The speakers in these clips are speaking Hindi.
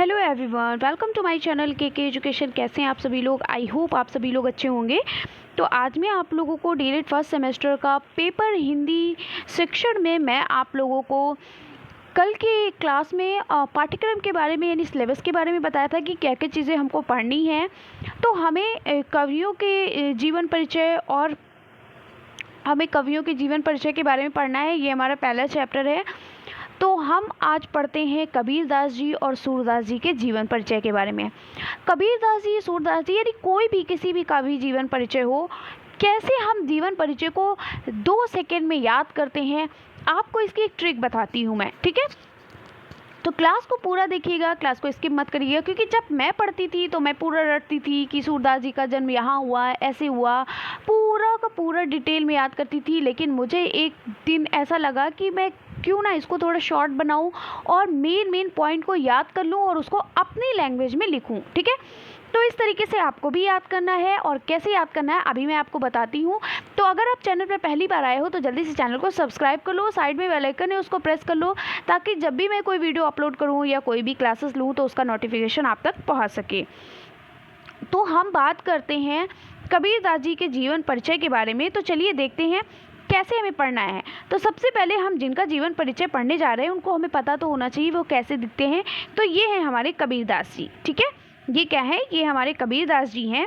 Hello everyone, welcome to my channel K education. कैसे हैं आप सभी लोग? आई होप आप सभी लोग अच्छे होंगे। तो आज मैं आप लोगों को डीएलएड फर्स्ट सेमेस्टर का पेपर हिंदी सेक्शन में मैं आप लोगों को कल के क्लास में पाठ्यक्रम के बारे में यानी सिलेबस के बारे में बताया था कि क्या क्या चीज़ें हमको पढ़नी हैं। तो हमें कवियों के जीवन परिचय और हमें कवियों के जीवन परिचय के बारे में पढ़ना है। ये हमारा पहला चैप्टर है। तो हम आज पढ़ते हैं कबीरदास जी और सूरदास जी के जीवन परिचय के बारे में। कबीरदास जी, सूरदास जी यानी कोई भी किसी भी का भी जीवन परिचय हो, कैसे हम जीवन परिचय को 2 सेकंड में याद करते हैं, आपको इसकी एक ट्रिक बताती हूँ मैं, ठीक है। तो क्लास को पूरा देखिएगा, क्लास को स्किप मत करिएगा, क्योंकि जब मैं पढ़ती थी तो मैं पूरा रटती थी कि सूरदास जी का जन्म यहाँ हुआ, ऐसे हुआ, पूरा का पूरा डिटेल में याद करती थी। लेकिन मुझे एक दिन ऐसा लगा कि मैं क्यों ना इसको थोड़ा शॉर्ट बनाऊं और मेन पॉइंट को याद कर लूं और उसको अपनी लैंग्वेज में लिखूं, ठीक है। तो इस तरीके से आपको भी याद करना है, और कैसे याद करना है अभी मैं आपको बताती हूँ। तो अगर आप चैनल पर पहली बार आए हो तो जल्दी से चैनल को सब्सक्राइब कर लो, साइड में बेल आइकन है उसको प्रेस कर लो, ताकि जब भी मैं कोई वीडियो अपलोड करूँ या कोई भी क्लासेस लूँ तो उसका नोटिफिकेशन आप तक पहुँच सके। तो हम बात करते हैं कबीरदास जी के जीवन परिचय के बारे में। तो चलिए देखते हैं कैसे हमें पढ़ना है। तो सबसे पहले हम जिनका जीवन परिचय पढ़ने जा रहे हैं उनको हमें पता तो होना चाहिए वो कैसे दिखते हैं। तो ये हैं हमारे कबीरदास जी, ठीक है। ये क्या है? ये हमारे कबीरदास जी हैं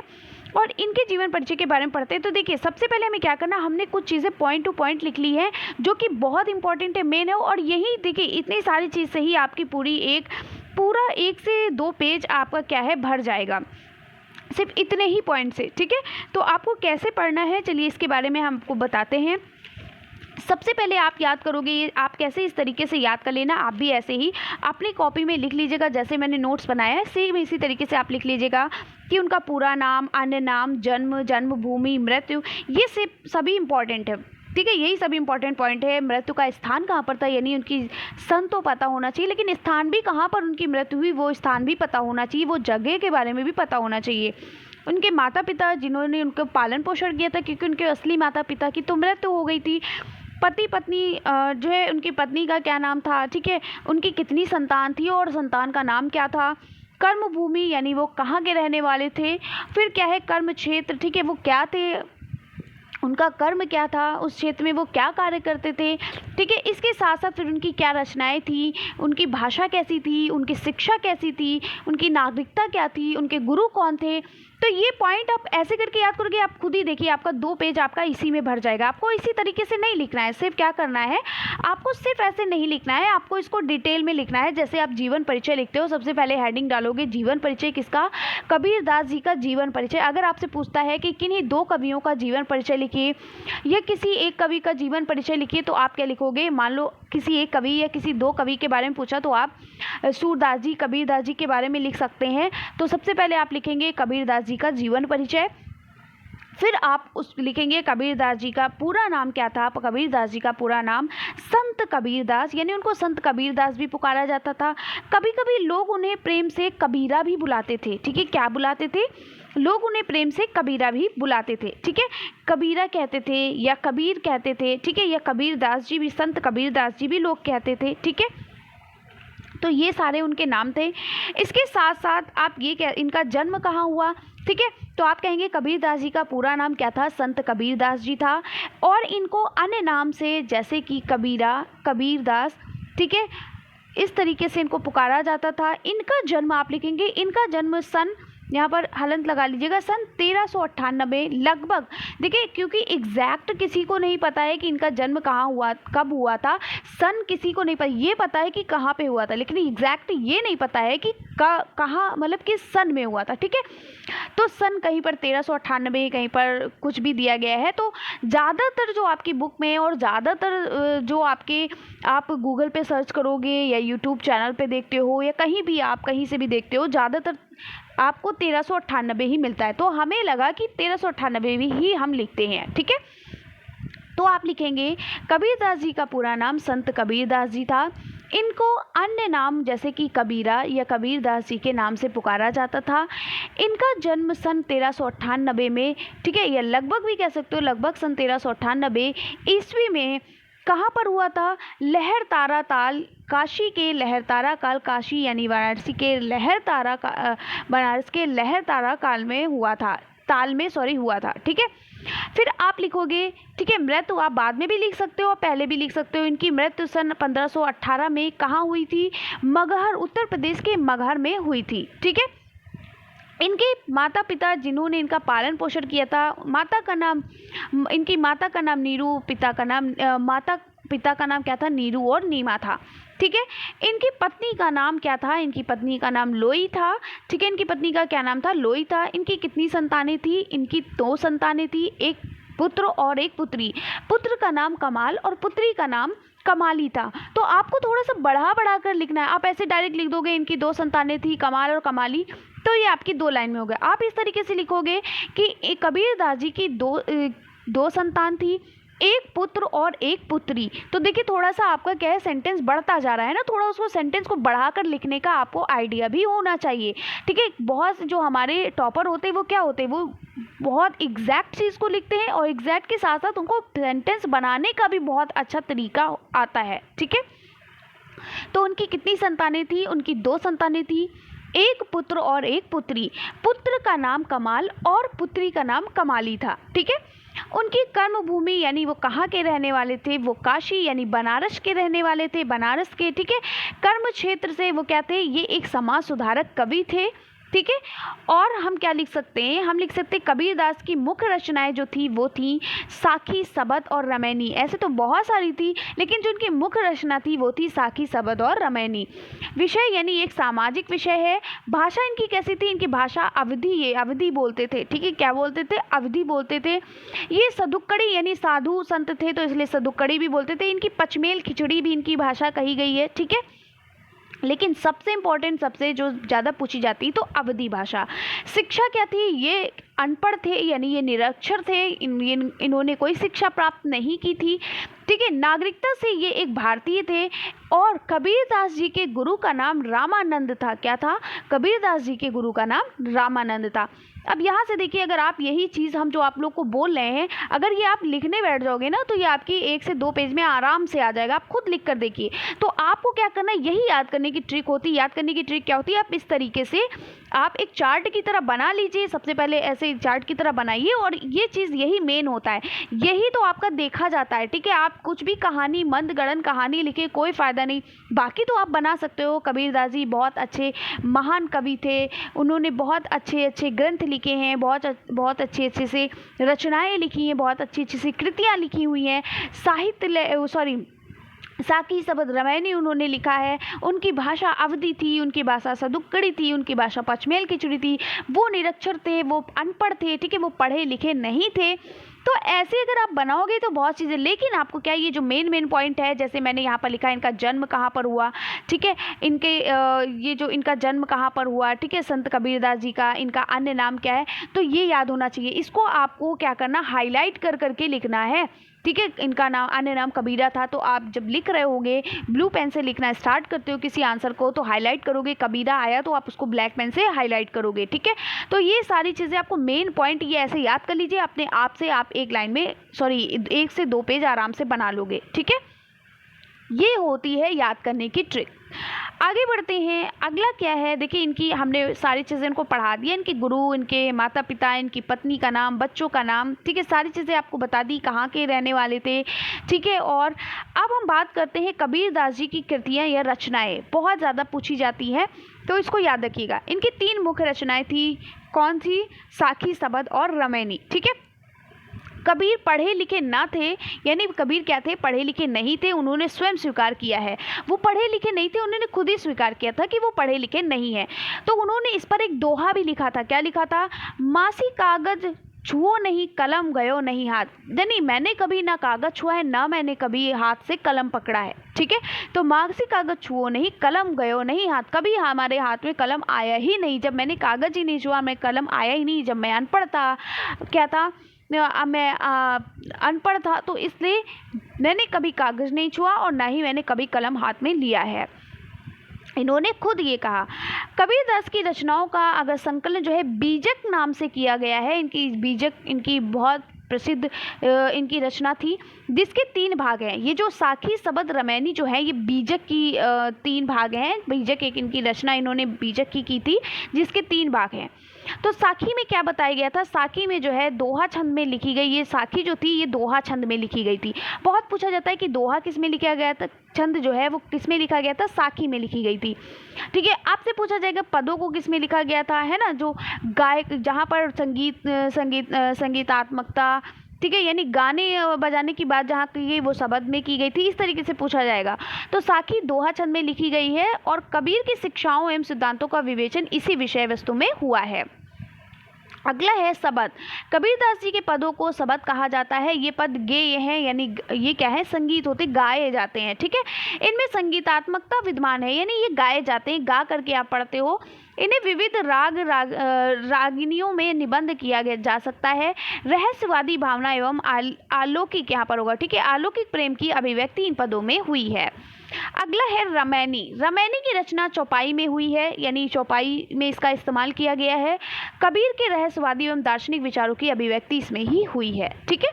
और इनके जीवन परिचय के बारे में पढ़ते हैं। तो देखिए, सबसे पहले हमें क्या करना, हमने कुछ चीज़ें पॉइंट टू पॉइंट लिख ली है जो कि बहुत इंपॉर्टेंट है, मेन है। और यही देखिए, इतनी सारी चीज़ से ही आपकी पूरा 1 से 2 पेज आपका क्या है भर जाएगा, सिर्फ इतने ही पॉइंट से, ठीक है। तो आपको कैसे पढ़ना है, चलिए इसके बारे में हम आपको बताते हैं। सबसे पहले आप याद करोगे, आप कैसे इस तरीके से याद कर लेना, आप भी ऐसे ही अपनी कॉपी में लिख लीजिएगा, जैसे मैंने नोट्स बनाया है सेम इसी तरीके से आप लिख लीजिएगा कि उनका पूरा नाम, अन्य नाम, जन्म, जन्मभूमि, मृत्यु, ये सभी इंपॉर्टेंट है, ठीक है। यही सभी इंपॉर्टेंट पॉइंट है। मृत्यु का स्थान कहाँ पर था, यानी उनकी सन तो पता होना चाहिए, लेकिन स्थान भी कहाँ पर उनकी मृत्यु हुई वो स्थान भी पता होना चाहिए, वो जगह के बारे में भी पता होना चाहिए। उनके माता पिता जिन्होंने उनका पालन पोषण किया था, क्योंकि उनके असली माता पिता की तो मृत्यु हो गई थी। पति पत्नी जो है, उनकी पत्नी का क्या नाम था, ठीक है, उनकी कितनी संतान थी और संतान का नाम क्या था। कर्म भूमि यानी वो कहाँ के रहने वाले थे। फिर क्या है, कर्म क्षेत्र, ठीक है, वो क्या थे, उनका कर्म क्या था, उस क्षेत्र में वो क्या कार्य करते थे, ठीक है। इसके साथ साथ फिर उनकी क्या रचनाएं थी, उनकी भाषा कैसी थी, उनकी शिक्षा कैसी थी, उनकी नागरिकता क्या थी, उनके गुरु कौन थे। तो ये पॉइंट आप ऐसे करके याद करोगे, आप खुद ही देखिए आपका 2 पेज आपका इसी में भर जाएगा। आपको इसी तरीके से नहीं लिखना है, सिर्फ क्या करना है, आपको सिर्फ ऐसे नहीं लिखना है, आपको इसको डिटेल में लिखना है। जैसे आप जीवन परिचय लिखते हो, सबसे पहले हेडिंग डालोगे जीवन परिचय किसका, कबीरदास जी का जीवन परिचय। अगर आपसे पूछता है कि किन्हीं 2 कवियों का जीवन परिचय लिखिए या किसी एक कवि का जीवन परिचय लिखिए, तो आप क्या लिखोगे। मान लो किसी एक कवि या किसी 2 कवि के बारे में पूछा तो आप सूरदास जी, कबीरदास जी के बारे में लिख सकते हैं। तो सबसे पहले आप लिखेंगे कबीरदास जी का जीवन परिचय, फिर आप लिखेंगे कबीरदास जी का पूरा नाम क्या था। कबीरदास जी का पूरा नाम संत कबीरदास, यानी उनको संत कबीरदास भी पुकारा जाता था। कभी कभी लोग उन्हें प्रेम से कबीरा भी बुलाते थे, ठीक है। क्या बुलाते थे? लोग उन्हें प्रेम से कबीरा भी बुलाते थे, ठीक है। कबीरा कहते थे या कबीर कहते थे, ठीक है, या कबीरदास जी भी, संत कबीरदास जी भी लोग कहते थे, ठीक है। तो ये सारे उनके नाम थे। इसके साथ साथ आप ये इनका जन्म कहाँ हुआ, ठीक है। तो आप कहेंगे कबीरदास जी का पूरा नाम क्या था, संत कबीरदास जी था, और इनको अन्य नाम से जैसे कि कबीरा, कबीरदास, ठीक है, इस तरीके से इनको पुकारा जाता था। इनका जन्म आप लिखेंगे, इनका जन्म सन, यहाँ पर हलंत लगा लीजिएगा, सन 1398 लगभग। देखिए, क्योंकि एग्जैक्ट किसी को नहीं पता है कि इनका जन्म कहाँ हुआ, कब हुआ था, सन किसी को नहीं पता, ये पता है कि कहाँ पे हुआ था, लेकिन एग्जैक्ट ये नहीं पता है कि कहाँ, मतलब किस सन में हुआ था, ठीक है। तो सन कहीं पर 1398, कहीं पर कुछ भी दिया गया है। तो ज़्यादातर जो आपकी बुक में और ज़्यादातर जो आप गूगल पे सर्च करोगे या यूट्यूब चैनल पे देखते हो या कहीं भी आप कहीं से भी देखते हो, ज़्यादातर आपको 1398 ही मिलता है। तो हमें लगा कि 1398 ही हम लिखते हैं, ठीक है। तो आप लिखेंगे कबीरदास जी का पूरा नाम संत कबीरदास जी था। इनको अन्य नाम जैसे कि कबीरा या कबीरदास जी के नाम से पुकारा जाता था। इनका जन्म सन 1398 में, ठीक है, या लगभग भी कह सकते हो, लगभग सन 1398 ईस्वी में कहाँ पर हुआ था? लहरतारा ताल, काशी के लहरतारा काल, काशी यानी वाराणसी के लहरतारा बनारस के लहरतारा काल में हुआ था, ताल में हुआ था। ठीक है, फिर आप लिखोगे, ठीक है, मृत्यु आप बाद में भी लिख सकते हो और पहले भी लिख सकते हो। इनकी मृत्यु सन 1518 में कहाँ हुई थी? मगहर, उत्तर प्रदेश के मगहर में हुई थी। ठीक है, इनके माता पिता जिन्होंने इनका पालन पोषण किया था, इनकी माता का नाम नीरू, पिता का नाम क्या था? नीरू और नीमा था। ठीक है, इनकी पत्नी का नाम क्या था? इनकी पत्नी का नाम लोई था। ठीक है, इनकी पत्नी का क्या नाम था? लोई था। इनकी कितनी संतानें थी? इनकी 2 संतानें थी, एक पुत्र और एक पुत्री। पुत्र का नाम कमाल और पुत्री का नाम कमाली था। तो आपको थोड़ा सा बढ़ा कर लिखना है। आप ऐसे डायरेक्ट लिख दोगे इनकी 2 संतानें थी, कमाल और कमाली, तो ये आपकी 2 लाइन में हो गया। आप इस तरीके से लिखोगे कि कबीरदास जी की दो संतान थी, एक पुत्र और एक पुत्री। तो देखिए थोड़ा सा आपका क्या है, सेंटेंस बढ़ता जा रहा है ना, थोड़ा उसको सेंटेंस को बढ़ाकर लिखने का आपको आइडिया भी होना चाहिए। ठीक है, बहुत जो हमारे टॉपर होते हैं वो क्या होते हैं, वो बहुत एग्जैक्ट चीज़ को लिखते हैं और एग्जैक्ट के साथ साथ उनको सेंटेंस बनाने का भी बहुत अच्छा तरीका आता है। ठीक है, तो उनकी कितनी संतानें थी? उनकी 2 संतानें थी, एक पुत्र और एक पुत्री। पुत्र का नाम कमाल और पुत्री का नाम कमाली था। ठीक है, उनकी कर्म भूमि यानी वो कहाँ के रहने वाले थे? वो काशी यानी बनारस के रहने वाले थे, बनारस के। ठीक है, कर्म क्षेत्र से वो क्या थे? ये एक समाज सुधारक कवि थे। ठीक है, और हम क्या लिख सकते हैं? हम लिख सकते हैं कबीरदास की मुख्य रचनाएं जो थी वो थी साखी, सबद और रमैनी। ऐसे तो बहुत सारी थी, लेकिन जो उनकी मुख्य रचना थी वो थी साखी, सबद और रमैनी। विषय यानी एक सामाजिक विषय है। भाषा इनकी कैसी थी? इनकी भाषा अवधी, ये अवधी बोलते थे। ठीक है, क्या बोलते थे? अवधी बोलते थे। ये सदुक्कड़ी यानी साधु संत थे, तो इसलिए सदुक्कड़ी भी बोलते थे। इनकी पचमेल खिचड़ी भी इनकी भाषा कही गई है। ठीक है, लेकिन सबसे इम्पोर्टेंट, सबसे जो ज़्यादा पूछी जाती तो अवधी भाषा। शिक्षा क्या थी? ये अनपढ़ थे यानी ये निरक्षर थे, इन्होंने कोई शिक्षा प्राप्त नहीं की थी। ठीक है, नागरिकता से ये एक भारतीय थे और कबीरदास जी के गुरु का नाम रामानंद था। क्या था? कबीरदास जी के गुरु का नाम रामानंद था। अब यहाँ से देखिए, अगर आप यही चीज़ हम जो आप लोग को बोल रहे हैं, अगर ये आप लिखने बैठ जाओगे ना तो ये आपकी 1 से 2 पेज में आराम से आ जाएगा। आप खुद लिख कर देखिए। तो आपको क्या करना है, यही याद करने की ट्रिक होती है। याद करने की ट्रिक क्या होती है? आप इस तरीके से आप एक चार्ट की तरह बना लीजिए। सबसे पहले ऐसे चार्ट की तरह बनाइए और ये चीज़ यही मेन होता है, यही तो आपका देखा जाता है। ठीक है, आप कुछ भी कहानी, मंदगढ़ंत कहानी लिखे कोई फ़ायदा नहीं। बाकी तो आप बना सकते हो। कबीरदास जी बहुत अच्छे महान कवि थे, उन्होंने बहुत अच्छे अच्छे ग्रंथ लिखे हैं, बहुत अच्छे अच्छे से रचनाएं लिखी हैं, बहुत अच्छी अच्छी सी कृतियाँ लिखी हुई हैं। साखी, सबद, रामायणी उन्होंने लिखा है। उनकी भाषा अवधी थी, उनकी भाषा सदुक्कड़ी थी, उनकी भाषा पचमेल खिचड़ी थी। वो निरक्षर थे, वो अनपढ़ थे। ठीक है, वो पढ़े लिखे नहीं थे। तो ऐसे अगर आप बनाओगे तो बहुत चीज़ें, लेकिन आपको क्या, ये जो मेन पॉइंट है, जैसे मैंने यहाँ पर लिखा है इनका जन्म कहाँ पर हुआ। ठीक है, ये जो इनका जन्म कहाँ पर हुआ, ठीक है, संत कबीरदास जी का, इनका अन्य नाम क्या है, तो ये याद होना चाहिए। इसको आपको क्या करना, हाईलाइट कर करके लिखना है। ठीक है, इनका नाम, अन्य नाम कबीरा था। तो आप जब लिख रहे होगे, ब्लू पेन से लिखना स्टार्ट करते हो किसी आंसर को, तो हाईलाइट करोगे। कबीरा आया तो आप उसको ब्लैक पेन से हाईलाइट करोगे। ठीक है, तो ये सारी चीज़ें आपको मेन पॉइंट ये ऐसे याद कर लीजिए अपने आप से। आप एक लाइन में 1 से 2 पेज आराम से बना लोगे। ठीक है, ये होती है याद करने की ट्रिक। आगे बढ़ते हैं, अगला क्या है, देखिए इनकी हमने सारी चीज़ें इनको पढ़ा दिया, इनके गुरु, इनके माता पिता, इनकी पत्नी का नाम, बच्चों का नाम। ठीक है, सारी चीज़ें आपको बता दी, कहाँ के रहने वाले थे। ठीक है, और अब हम बात करते हैं कबीरदास जी की कृतियाँ या रचनाएँ, बहुत ज़्यादा पूछी जाती हैं, तो इसको याद रखिएगा। इनकी 3 मुख्य रचनाएँ थी, कौन थी? साखी, सबद और रामायणी। ठीक है, कबीर पढ़े लिखे ना थे, यानी कबीर क्या थे? पढ़े लिखे नहीं थे। उन्होंने स्वयं स्वीकार किया है, वो पढ़े लिखे नहीं थे, उन्होंने खुद ही स्वीकार किया था कि वो पढ़े लिखे नहीं है। तो उन्होंने इस पर एक दोहा भी लिखा था। क्या लिखा था? मासी कागज छुओ नहीं, कलम गयो नहीं हाथ। यानी मैंने कभी ना कागज छुआ है, ना मैंने कभी हाथ से कलम पकड़ा है। ठीक है, तो मासी कागज छुओ नहीं, कलम गयो नहीं हाथ। कभी हमारे हाथ में कलम आया ही नहीं, जब मैंने कागज ही नहीं छुआ, मैं कलम आया ही नहीं। जब मैं अनपढ़ था, क्या था, मैं अनपढ़ था, तो इसलिए मैंने कभी कागज़ नहीं छुआ और ना ही मैंने कभी कलम हाथ में लिया है। इन्होंने खुद ये कहा। कबीरदास की रचनाओं का अगर संकलन जो है बीजक नाम से किया गया है। इनकी बीजक, इनकी बहुत प्रसिद्ध इनकी रचना थी, जिसके 3 भाग हैं। ये जो साखी, सबद, रमैनी जो है ये बीजक की 3 भाग हैं। बीजक एक इनकी रचना इन्होंने बीजक की थी, जिसके 3 भाग हैं। तो साखी में क्या बताया गया था? साखी में जो है दोहा छंद में लिखी गई। ये साखी जो थी ये दोहा छंद में लिखी गई थी। बहुत पूछा जाता है कि दोहा किस में लिखा गया था, छंद जो है वो किस में लिखा गया था? साखी में लिखी गई थी। ठीक है, आपसे पूछा जाएगा पदों को किस में लिखा गया था, है ना, जो गायक जहाँ पर संगीतात्मकता, ठीक है, यानी गाने बजाने की बात जहाँ की गई वो शब्द में की गई थी, इस तरीके से पूछा जाएगा। तो साखी दोहा छंद में लिखी गई है और कबीर की शिक्षाओं एवं सिद्धांतों का विवेचन इसी विषय वस्तु में हुआ है। अगला है शबद। कबीरदास जी के पदों को शबद कहा जाता है। ये पद गेय हैं, यानी ये क्या है? संगीत होते, गाए जाते हैं। ठीक है, इनमें संगीतात्मकता विद्यमान है, यानी ये गाए जाते हैं, गा करके आप पढ़ते हो। इन्हें विविध रागिनियों में निबंध किया जा सकता है। रहस्यवादी भावना एवं अलौकिक यहाँ पर होगा, ठीक है, अलौकिक प्रेम की अभिव्यक्ति इन पदों में हुई है। अगला है रमैनी। रमैनी की रचना चौपाई में हुई है, यानी चौपाई में इसका इस्तेमाल किया गया है। कबीर के रहस्यवादी एवं दार्शनिक विचारों की अभिव्यक्ति इसमें ही हुई है। ठीक है,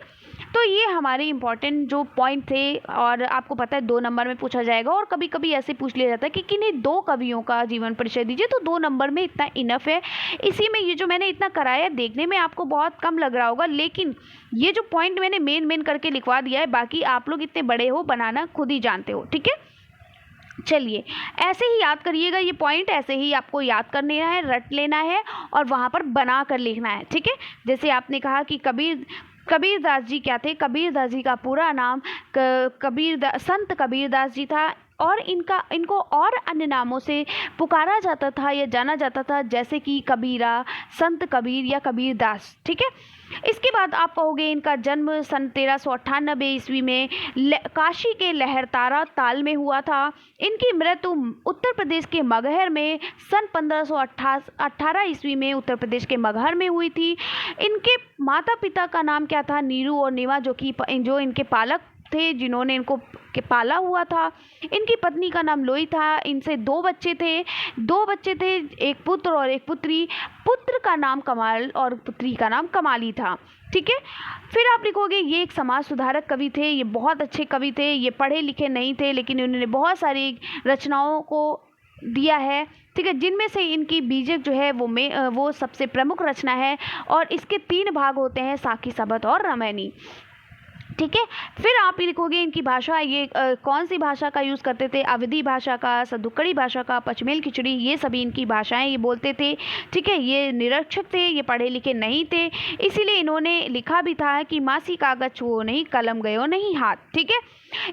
तो ये हमारे इंपॉर्टेंट जो पॉइंट थे, और आपको पता है 2 नंबर में पूछा जाएगा, और कभी कभी ऐसे पूछ लिया जाता है कि किन्हीं 2 कवियों का जीवन परिचय दीजिए, तो 2 नंबर में इतना इनफ है। इसी में ये जो मैंने इतना कराया, देखने में आपको बहुत कम लग रहा होगा, लेकिन ये जो पॉइंट मैंने मेन करके लिखवा दिया है, बाकी आप लोग इतने बड़े हो, बनाना खुद ही जानते हो। ठीक है, चलिए ऐसे ही याद करिएगा ये पॉइंट, ऐसे ही आपको याद करना है, रट लेना है और वहाँ पर बना कर लिखना है। ठीक है, जैसे आपने कहा कि कबीरदास जी क्या थे? कबीरदास जी का पूरा नाम संत कबीरदास जी था, और इनको और अन्य नामों से पुकारा जाता था या जाना जाता था, जैसे कि कबीरा, संत कबीर या कबीरदास। ठीक है, इसके बाद आप कहोगे इनका जन्म सन 1398 ईस्वी में काशी के लहरतारा ताल में हुआ था। इनकी मृत्यु उत्तर प्रदेश के मगहर में सन 1518 ईस्वी में उत्तर प्रदेश के मगहर में हुई थी। इनके माता पिता का नाम क्या था? नीरू और नीमा, जो इनके पालक थे, जिन्होंने इनको पाला हुआ था। इनकी पत्नी का नाम लोई था। इनसे 2 बच्चे थे, एक पुत्र और एक पुत्री। पुत्र का नाम कमाल और पुत्री का नाम कमाली था। ठीक है, फिर आप लिखोगे ये एक समाज सुधारक कवि थे। ये बहुत अच्छे कवि थे, ये पढ़े लिखे नहीं थे, लेकिन उन्होंने बहुत सारी रचनाओं को दिया है। ठीक है, जिनमें से इनकी बीजक जो है वो सबसे प्रमुख रचना है, और इसके 3 भाग होते हैं, साखी, सबद और रमैनी। ठीक है, फिर आप ही लिखोगे इनकी भाषा, ये कौन सी भाषा का यूज़ करते थे? अवधी भाषा का, सदुक्कड़ी भाषा का, पचमेल खिचड़ी, ये सभी इनकी भाषाएं ये बोलते थे। ठीक है, ये निरक्षर थे, ये पढ़े लिखे नहीं थे, इसीलिए इन्होंने लिखा भी था कि मासी कागज छुओ नहीं, कलम गयो नहीं हाथ। ठीक है,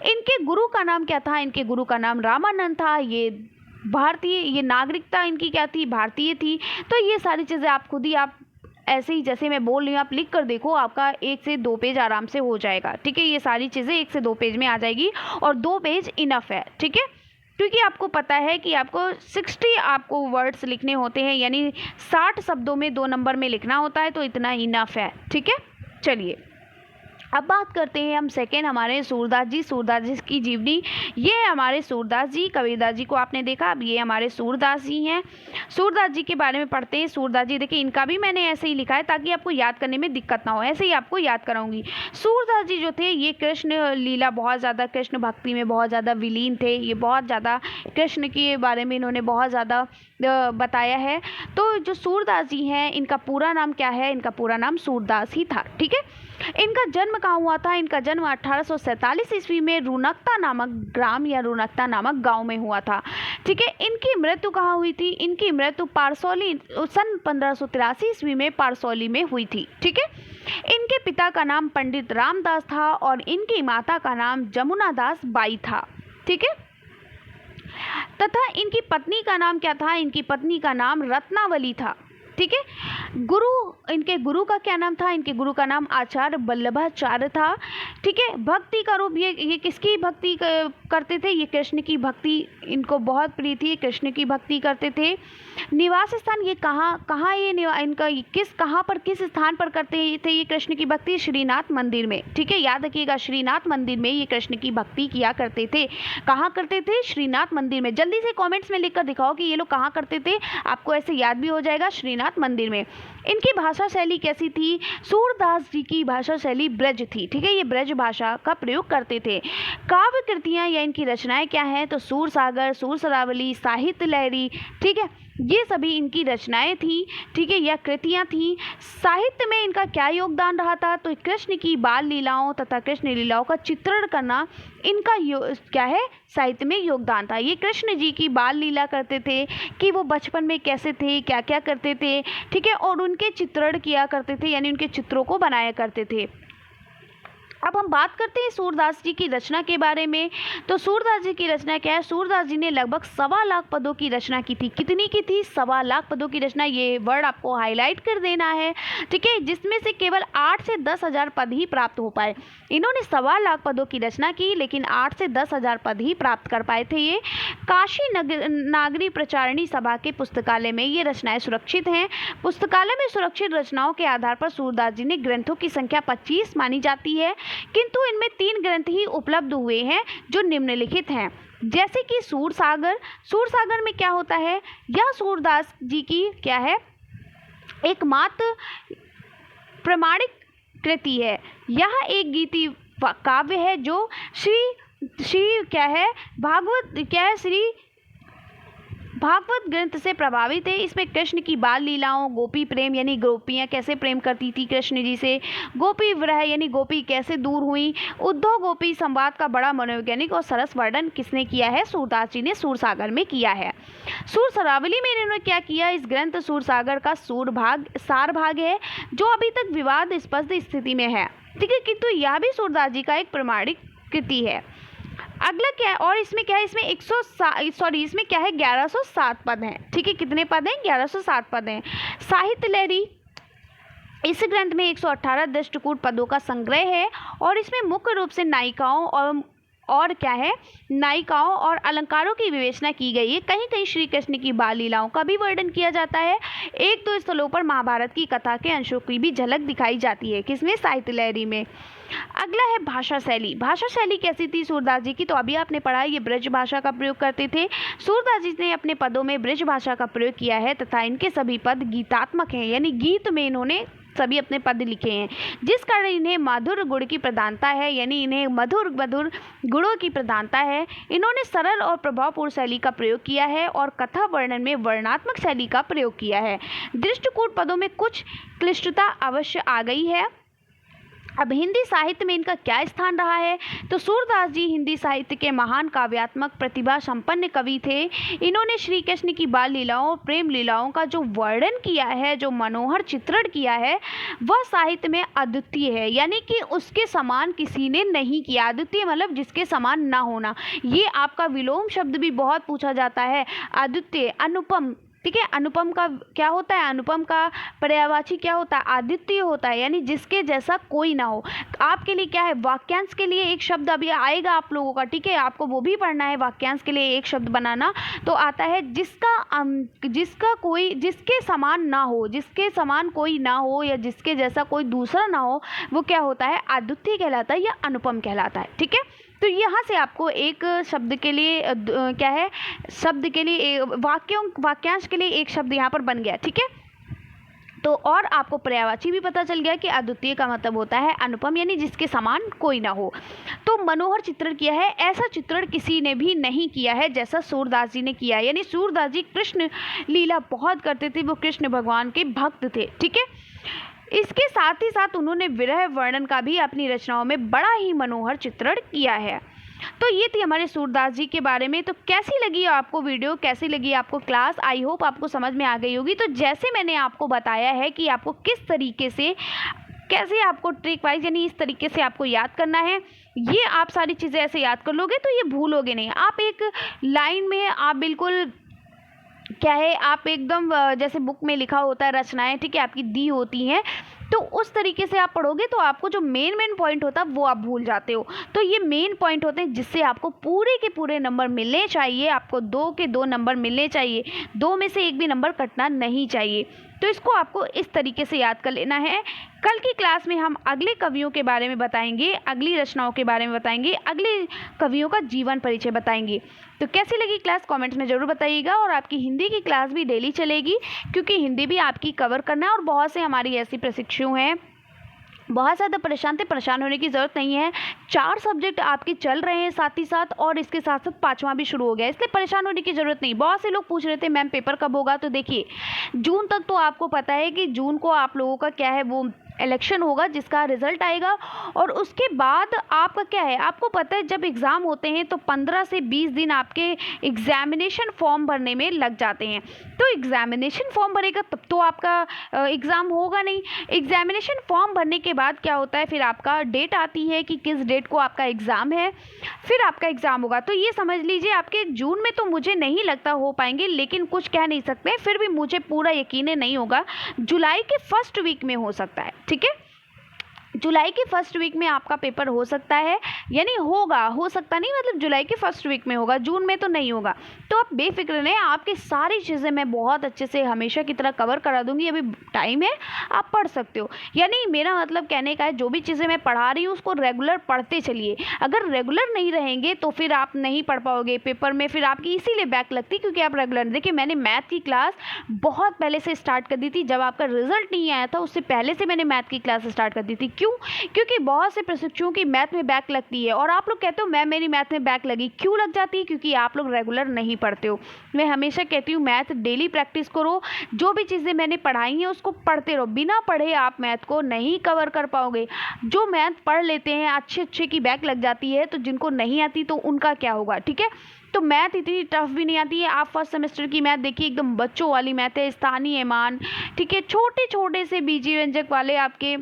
इनके गुरु का नाम क्या था? इनके गुरु का नाम रामानंद था। ये भारतीय, ये नागरिकता इनकी क्या थी? भारतीय थी। तो ये सारी चीज़ें आप खुद ही, आप ऐसे ही जैसे मैं बोल रही हूँ, आप लिख कर देखो, आपका 1 से 2 पेज आराम से हो जाएगा। ठीक है, ये सारी चीज़ें 1 से 2 पेज में आ जाएगी, और 2 पेज इनफ है। ठीक है, क्योंकि आपको पता है कि आपको 60 आपको वर्ड्स लिखने होते हैं, यानी 60 शब्दों में 2 नंबर में लिखना होता है, तो इतना इनफ है। ठीक है, चलिए अब बात करते हैं हम सेकेंड, हमारे सूरदास जी की जीवनी। ये है हमारे सूरदास जी। कबीरदास जी को आपने देखा, अब ये हमारे सूरदास जी हैं। सूरदास जी के बारे में पढ़ते हैं। सूरदास जी देखिए, इनका भी मैंने ऐसे ही लिखा है ताकि आपको याद करने में दिक्कत ना हो, ऐसे ही आपको याद कराऊंगी। सूरदास जी जो थे ये कृष्ण लीला, बहुत ज़्यादा कृष्ण भक्ति में बहुत ज़्यादा विलीन थे। ये बहुत ज़्यादा कृष्ण के बारे में इन्होंने बहुत ज़्यादा बताया है। तो जो सूरदास जी हैं, इनका पूरा नाम क्या है? इनका पूरा नाम सूरदास ही था। ठीक है, इनका जन्म कहाँ हुआ था? इनका जन्म 1847 ईस्वी में रुनकता नामक ग्राम या रुनकता नामक गांव में हुआ था। ठीक है, इनकी मृत्यु कहाँ हुई थी? इनकी मृत्यु पारसौली सन 1583 ईस्वी में पारसौली में हुई थी। ठीक है, इनके पिता का नाम पंडित रामदास था और इनकी माता का नाम जमुना दास बाई था। ठीक है, तथा इनकी पत्नी का नाम क्या था? इनकी पत्नी का नाम रत्नावली था। ठीक है, इनके गुरु का क्या नाम था? इनके गुरु का नाम आचार्य वल्लभाचार्य था। ठीक है, भक्ति का रूप, ये किसकी भक्ति करते थे, ये कृष्ण की भक्ति इनको बहुत प्रिय थी, कृष्ण की भक्ति करते थे। निवास स्थान ये कहाँ ये इनका किस स्थान पर करते थे ये कृष्ण की भक्ति? श्रीनाथ मंदिर में, ठीक है, याद रखिएगा, श्रीनाथ मंदिर में ये कृष्ण की भक्ति किया करते थे। कहाँ करते थे? श्रीनाथ मंदिर में। जल्दी से कमेंट्स में लिखकर दिखाओ कि ये लोग कहाँ करते थे, आपको ऐसे याद भी हो जाएगा, श्रीनाथ मंदिर में। इनकी भाषा शैली कैसी थी? सूरदास जी की भाषा शैली ब्रज थी, ठीक है, ये ब्रज भाषा का प्रयोग करते थे। काव्य कृतियाँ या इनकी रचनाएं क्या हैं? तो सूर सागर, सूर सरावली, साहित्य लहरी, ठीक है, ये सभी इनकी रचनाएं थी, ठीक है, या कृतियां थी। साहित्य में इनका क्या योगदान रहा था? तो कृष्ण की बाल लीलाओं तथा कृष्ण लीलाओं का चित्रण करना इनका क्या है? साहित्य में योगदान था। ये कृष्ण जी की बाल लीला करते थे कि वो बचपन में कैसे थे, क्या क्या करते थे, ठीक है, और उनके चित्रण किया करते थे, यानी उनके चित्रों को बनाया करते थे। अब हम बात करते हैं सूरदास जी की रचना के बारे में। तो सूरदास जी की रचना क्या है? सूरदास जी ने लगभग 1.25 लाख पदों की रचना की थी। कितनी की थी? 1.25 लाख पदों की रचना। ये वर्ड आपको हाईलाइट कर देना है, ठीक है, जिसमें से केवल 8 से 10,000 पद ही प्राप्त हो पाए। इन्होंने 1.25 लाख पदों की रचना की, लेकिन 8 से 10,000 पद ही प्राप्त कर पाए थे। ये काशी नागरी प्रचारणी सभा के पुस्तकालय में ये रचनाएं सुरक्षित हैं। पुस्तकालय में सुरक्षित रचनाओं के आधार पर सूरदास जी ने ग्रंथों की संख्या 25 मानी जाती है, किंतु इनमें 3 ग्रंथ ही उपलब्ध हुए हैं जो निम्नलिखित हैं, जैसे कि सूर सागर। सूर सागर में क्या होता है? यह सूरदास जी की क्या है? एकमात्र प्रमाणिक कृति है। यह एक गीति काव्य है जो श्री क्या है? भागवत ग्रंथ से प्रभावित है। इसमें कृष्ण की बाल लीलाओं, गोपी प्रेम यानी गोपियाँ कैसे प्रेम करती थी कृष्ण जी से, गोपी विरह यानी गोपी कैसे दूर हुई, उद्धव गोपी संवाद का बड़ा मनोवैज्ञानिक और सरस वर्णन किसने किया है? सूरदास जी ने सूरसागर में किया है। सूर सरावली में इन्होंने क्या किया? इस ग्रंथ सूरसागर का सार भाग है जो अभी तक विवाद स्पष्ट स्थिति में है, ठीक है, किंतु यह भी सूरदास जी का एक प्रमाणिक कृति है। अगला क्या है? और इसमें क्या है? इसमें इसमें क्या है? 1107 पद हैं, ठीक है, कितने पद हैं? 1107 पद हैं। साहित्य लहरी, इस ग्रंथ में 118 दृष्टकूट पदों का संग्रह है और इसमें मुख्य रूप से नायिकाओं क्या है? नायिकाओं और अलंकारों की विवेचना की गई है। कहीं कहीं श्री कृष्ण की बाल लीलाओं का भी वर्णन किया जाता है। 1-2 स्थलों पर महाभारत की कथा के अंशों की भी झलक दिखाई जाती है। किसमें? साहित्य लहरी में। अगला है भाषा शैली। भाषा शैली कैसी थी सूरदास जी की? तो अभी आपने पढ़ा, ये ब्रज भाषा का प्रयोग करते थे। सूरदास जी ने अपने पदों में ब्रज भाषा का प्रयोग किया है तथा इनके सभी पद गीतात्मक हैं, यानी गीत में इन्होंने सभी अपने पद लिखे हैं, जिस कारण इन्हें मधुर गुण की प्रधानता है, यानी इन्हें मधुर गुणों की प्रधानता है। इन्होंने सरल और प्रभावपूर्ण शैली का प्रयोग किया है और कथा वर्णन में वर्णनात्मक शैली का प्रयोग किया है। दृष्टकूट पदों में कुछ क्लिष्टता अवश्य आ गई है। अब हिंदी साहित्य में इनका क्या स्थान रहा है? तो सूरदास जी हिंदी साहित्य के महान काव्यात्मक प्रतिभा संपन्न कवि थे। इन्होंने श्री कृष्ण की बाल लीलाओं, प्रेम लीलाओं का जो वर्णन किया है, जो मनोहर चित्रण किया है, वह साहित्य में अद्वितीय है, यानी कि उसके समान किसी ने नहीं किया। अद्वितीय मतलब जिसके समान ना होना। ये आपका विलोम शब्द भी बहुत पूछा जाता है। अद्वितीय, अनुपम, ठीक है, अनुपम का क्या होता है? अनुपम का पर्यायवाची क्या होता है? अद्वितीय होता है, यानी जिसके जैसा कोई ना हो। आपके लिए क्या है? वाक्यांश के लिए एक शब्द अभी आएगा आप लोगों का, ठीक है, आपको वो भी पढ़ना है। वाक्यांश के लिए एक शब्द बनाना तो आता है जिसके समान ना हो, जिसके समान कोई ना हो या जिसके जैसा कोई दूसरा ना हो, वो क्या होता है? अद्वितीय कहलाता है या अनुपम कहलाता है, ठीक है। तो यहाँ से आपको एक शब्द के लिए क्या है? शब्द के लिए वाक्यांश के लिए एक शब्द यहाँ पर बन गया, ठीक है। तो और आपको पर्यायवाची भी पता चल गया कि अद्वितीय का मतलब होता है अनुपम, यानी जिसके समान कोई ना हो। तो मनोहर चित्रण किया है, ऐसा चित्रण किसी ने भी नहीं किया है जैसा सूरदास जी ने किया, यानी सूरदास जी कृष्ण लीला बहुत करते थे, वो कृष्ण भगवान के भक्त थे, ठीक है। इसके साथ ही साथ उन्होंने विरह वर्णन का भी अपनी रचनाओं में बड़ा ही मनोहर चित्रण किया है। तो ये थी हमारे सूरदास जी के बारे में। तो कैसी लगी आपको वीडियो, कैसी लगी आपको क्लास? आई होप आपको समझ में आ गई होगी। तो जैसे मैंने आपको बताया है कि आपको किस तरीके से, कैसे आपको ट्रिक वाइज, यानी इस तरीके से आपको याद करना है, ये आप सारी चीज़ें ऐसे याद कर लोगे तो ये भूलोगे नहीं। आप एक लाइन में आप बिल्कुल क्या है, आप एकदम जैसे बुक में लिखा होता है रचनाएं, ठीक है, आपकी दी होती हैं, तो उस तरीके से आप पढ़ोगे तो आपको जो मेन पॉइंट होता है वो आप भूल जाते हो। तो ये मेन पॉइंट होते हैं जिससे आपको पूरे के पूरे नंबर मिलने चाहिए, आपको 2 के 2 नंबर मिलने चाहिए, 2 में से एक भी नंबर कटना नहीं चाहिए। तो इसको आपको इस तरीके से याद कर लेना है। कल की क्लास में हम अगले कवियों के बारे में बताएंगे, अगली रचनाओं के बारे में बताएंगे, अगले कवियों का जीवन परिचय बताएंगे। तो कैसी लगी क्लास कमेंट्स में ज़रूर बताइएगा। और आपकी हिंदी की क्लास भी डेली चलेगी, क्योंकि हिंदी भी आपकी कवर करना है और बहुत से हमारी ऐसी प्रशिक्षु हैं बहुत ज़्यादा परेशान होने की ज़रूरत नहीं है। 4 सब्जेक्ट आपके चल रहे हैं साथ ही साथ, और इसके साथ साथ 5वां भी शुरू हो गया, इसलिए परेशान होने की ज़रूरत नहीं। बहुत से लोग पूछ रहे थे मैम पेपर कब होगा, तो देखिए जून तक तो आपको पता है कि जून को आप लोगों का क्या है वो इलेक्शन होगा जिसका रिजल्ट आएगा, और उसके बाद आपका क्या है आपको पता है जब एग्ज़ाम होते हैं तो 15 से 20 दिन आपके एग्ज़ामिनेशन फॉर्म भरने में लग जाते हैं। तो एग्ज़ामिनेशन फॉर्म भरेगा तब तो आपका एग्ज़ाम होगा नहीं। एग्ज़ामिनेशन फॉर्म भरने के बाद क्या होता है, फिर आपका डेट आती है कि किस डेट को आपका एग्ज़ाम है, फिर आपका एग्ज़ाम होगा। तो ये समझ लीजिए आपके जून में तो मुझे नहीं लगता हो पाएंगे, लेकिन कुछ कह नहीं सकते, फिर भी मुझे पूरा यकीन नहीं होगा, जुलाई के फर्स्ट वीक में हो सकता है। ठीक है, जुलाई के फर्स्ट वीक में आपका पेपर हो सकता है, यानी होगा, हो सकता नहीं मतलब जुलाई के फर्स्ट वीक में होगा, जून में तो नहीं होगा। तो आप बेफिक्र रहें, आपकी सारी चीज़ें मैं बहुत अच्छे से हमेशा की तरह कवर करा दूंगी। अभी टाइम है, आप पढ़ सकते हो। यानी मेरा मतलब कहने का है जो भी चीज़ें मैं पढ़ा रही हूँ उसको रेगुलर पढ़ते चलिए। अगर रेगुलर नहीं रहेंगे तो फिर आप नहीं पढ़ पाओगे पेपर में, फिर आपकी इसीलिए बैक लगती क्योंकि आप रेगुलर। देखिए मैंने मैथ की क्लास बहुत पहले से स्टार्ट कर दी थी, जब आपका रिजल्ट नहीं आया था उससे पहले से मैंने मैथ की क्लास स्टार्ट कर दी थी। क्यों? क्योंकि बहुत से प्रशिक्षुओं की मैथ में बैक लगती है, और आप लोग कहते हो मैम मेरी मैथ में बैक लगी। क्यों लग जाती है? क्योंकि आप लोग रेगुलर नहीं पढ़ते हो। मैं हमेशा कहती हूँ मैथ डेली प्रैक्टिस करो, जो भी चीज़ें मैंने पढ़ाई हैं उसको पढ़ते रहो। बिना पढ़े आप मैथ को नहीं कवर कर पाओगे। जो मैथ पढ़ लेते हैं अच्छे की बैक लग जाती है, तो जिनको नहीं आती तो उनका क्या होगा। ठीक है, तो मैथ इतनी टफ भी नहीं आती है। आप फर्स्ट सेमेस्टर की मैथ देखिए, एकदम बच्चों वाली मैथ है, स्थानीय मान, ठीक है, छोटे से बीजी व्यंजक वाले आपके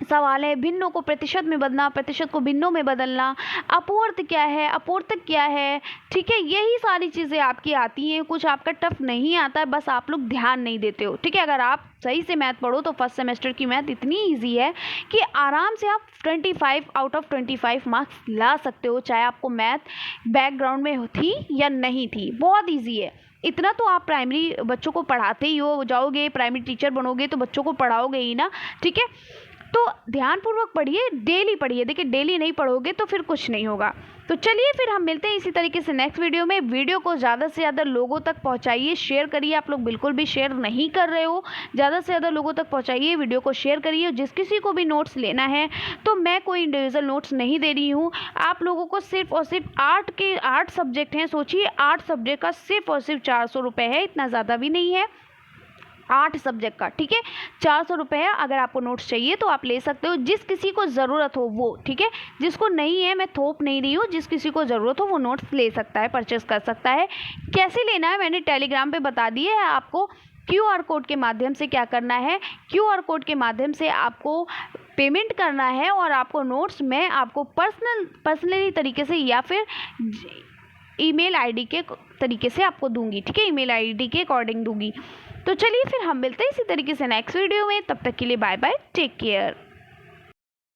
सवाल है। भिन्नों को प्रतिशत में बदलना, प्रतिशत को भिन्नों में बदलना, अपवर्त क्या है, अपवर्तक क्या है, ठीक है, यही सारी चीज़ें आपकी आती हैं। कुछ आपका टफ नहीं आता है, बस आप लोग ध्यान नहीं देते हो। ठीक है, अगर आप सही से मैथ पढ़ो तो फर्स्ट सेमेस्टर की मैथ इतनी ईजी है कि आराम से आप 25 आउट ऑफ 25 मार्क्स ला सकते हो, चाहे आपको मैथ बैकग्राउंड में थी या नहीं थी। बहुत ईजी है। इतना तो आप प्राइमरी बच्चों को पढ़ाते ही हो, जाओगे प्राइमरी टीचर बनोगे तो बच्चों को पढ़ाओगे ही ना। ठीक है, तो ध्यानपूर्वक पढ़िए, डेली पढ़िए। देखिए डेली नहीं पढ़ोगे तो फिर कुछ नहीं होगा। तो चलिए फिर हम मिलते हैं इसी तरीके से नेक्स्ट वीडियो में। वीडियो को ज़्यादा से ज़्यादा लोगों तक पहुंचाइए, शेयर करिए। आप लोग बिल्कुल भी शेयर नहीं कर रहे हो, ज़्यादा से ज़्यादा लोगों तक पहुंचाइए, वीडियो को शेयर करिए। जिस किसी को भी नोट्स लेना है तो मैं कोई इंडिविजुअल नोट्स नहीं दे रही हूँ। आप लोगों को सिर्फ और सिर्फ 8 सब्जेक्ट हैं, सोचिए 8 सब्जेक्ट का सिर्फ और सिर्फ 400 रुपये है, इतना ज़्यादा भी नहीं है। 8 सब्जेक्ट का, ठीक है, 400 रुपये है। अगर आपको नोट्स चाहिए तो आप ले सकते हो, जिस किसी को ज़रूरत हो वो। ठीक है, जिसको नहीं है मैं थोप नहीं रही हूँ, जिस किसी को ज़रूरत हो वो नोट्स ले सकता है, परचेस कर सकता है। कैसे लेना है मैंने टेलीग्राम पे बता दिया है आपको। QR कोड के माध्यम से क्या करना है, QR कोड के माध्यम से आपको पेमेंट करना है, और आपको नोट्स मैं आपको पर्सनली तरीके से या फिर ईमेल आईडी के तरीके से आपको दूंगी। ठीक है, ईमेल आईडी के अकॉर्डिंग दूंगी। तो चलिए फिर हम मिलते हैं इसी तरीके से नेक्स्ट वीडियो में। तब तक के लिए बाय बाय, टेक केयर।